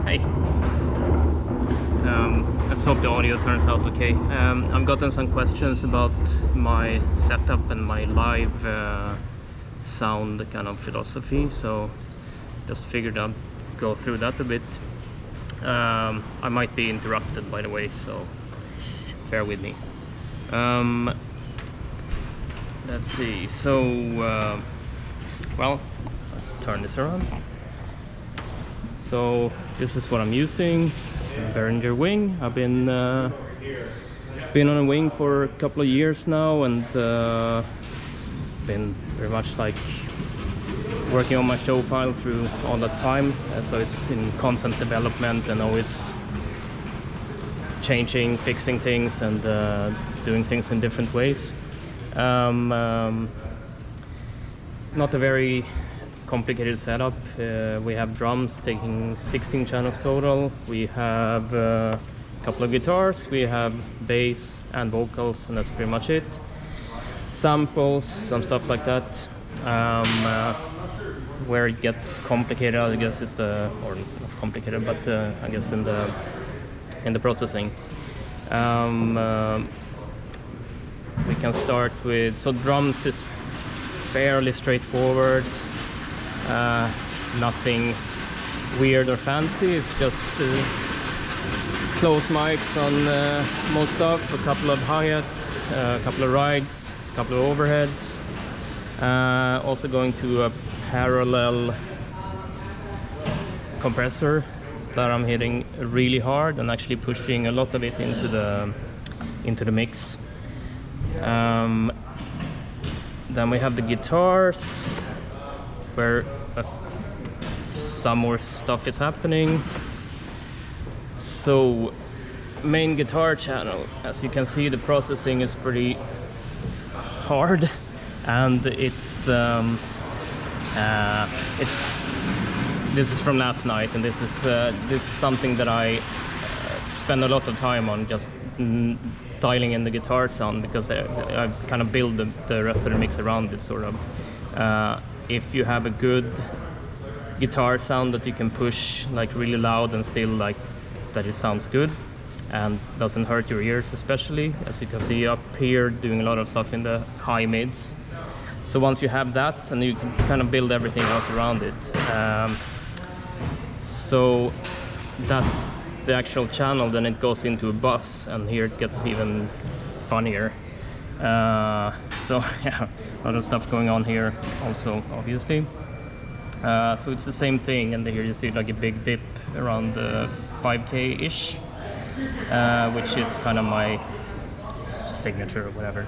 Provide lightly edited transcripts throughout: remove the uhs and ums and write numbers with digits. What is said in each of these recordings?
Hi. Let's hope the audio turns out okay. I've gotten some questions about my setup and my live sound kind of philosophy, so just figured I'd go through that a bit. I might be interrupted, by the way, so bear with me. Let's see. So, well, let's turn this around. So this is what I'm using. Behringer wing. I've been on a wing for a couple of years now, and it's been very much like working on my show file through all that time. So it's in constant development and always changing, fixing things, and doing things in different ways. Not a very complicated setup. We have drums taking 16 channels total. We have a couple of guitars, we have bass and vocals, and that's pretty much it. Samples, some stuff like that. Where it gets complicated, I guess, is or not complicated, but I guess in the processing. We can start with, so drums is fairly straightforward. Nothing weird or fancy. It's just close mics on most stuff, a couple of hi-hats, a couple of rides, a couple of overheads. Also going to a parallel compressor that I'm hitting really hard and actually pushing a lot of it into the mix. Then we have the guitars, where some more stuff is happening. So main guitar channel, as you can see, the processing is pretty hard, and this is from last night, and this is something that I spend a lot of time on, just dialing in the guitar sound, because I kind of build the rest of the mix around it, sort of. If you have a good guitar sound that you can push like really loud and still like that it sounds good and doesn't hurt your ears, especially, as you can see up here, doing a lot of stuff in the high mids. So once you have that, and you can kind of build everything else around it. So that's the actual channel. Then it goes into a bus, and here it gets even funnier. So yeah, a lot of stuff going on here also, obviously. So it's the same thing, and here you see like a big dip around 5K ish, which is kind of my signature or whatever.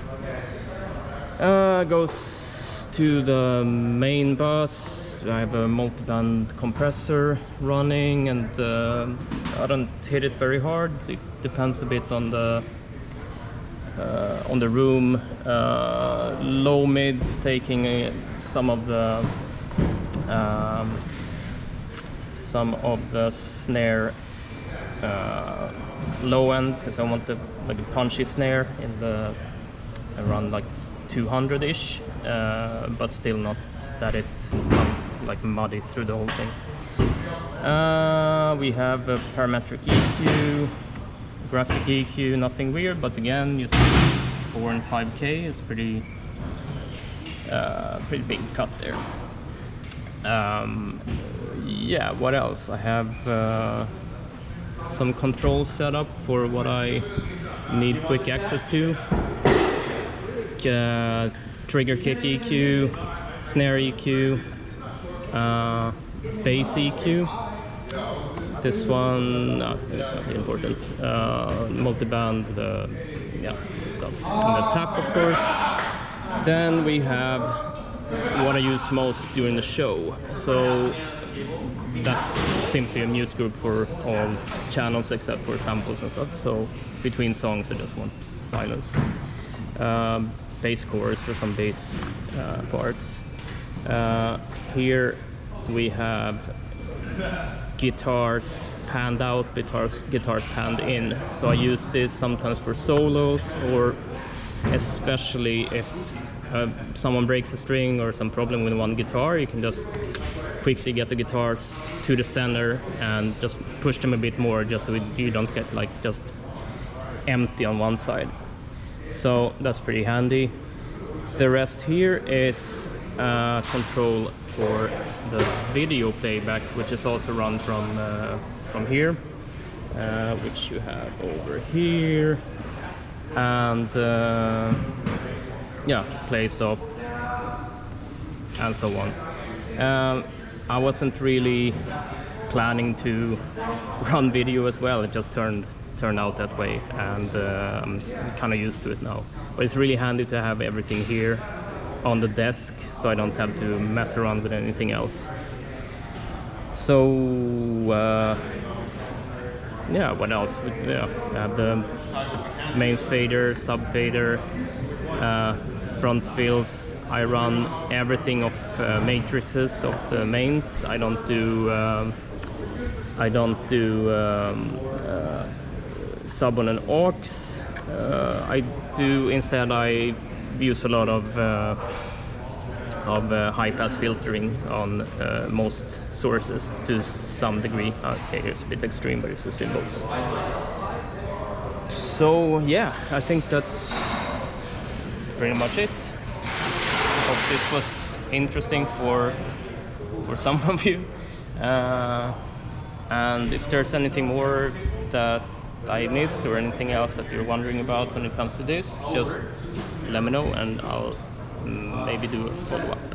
Goes to the main bus. I have a multi-band compressor running, and I don't hit it very hard. It depends a bit on the room. Low mids taking some of the snare low end, so I want like a punchy snare in the around like 200-ish, but still not that it sounds like muddy through the whole thing. We have a parametric EQ, graphic EQ, nothing weird, but again, you see 4 and 5K is pretty big cut there. Yeah, what else? I have some controls set up for what I need quick access to. Trigger kick EQ, snare EQ, bass EQ. This one, it's not important. Multi-band, yeah, stuff. And the tap, of course. Then we have what I use most during the show. So that's simply a mute group for all channels except for samples and stuff. So between songs, I just want silence. Bass chorus for some bass parts. Here we have guitars panned out, guitars panned in. So I use this sometimes for solos, or especially if someone breaks a string or some problem with one guitar, you can just quickly get the guitars to the center and just push them a bit more, just so you don't get like just empty on one side. So that's pretty handy. The rest here is control for the video playback, which is also run from here, which you have over here, and yeah, play, stop, and so on. I wasn't really planning to run video as well. It just turned out that way, and I'm kind of used to it now. But it's really handy to have everything here on the desk, so I don't have to mess around with anything else. So yeah, what else? Yeah, I have the mains fader, sub fader, front fills. I run everything of matrices of the mains. I don't do sub on an aux. I do instead. I use a lot of high-pass filtering on most sources to some degree. Okay, it's a bit extreme, but it's the symbols. So yeah, I think that's pretty much it. Hope this was interesting for some of you. And if there's anything more that I missed or anything else that you're wondering about when it comes to this, just let me know and I'll maybe do a follow-up.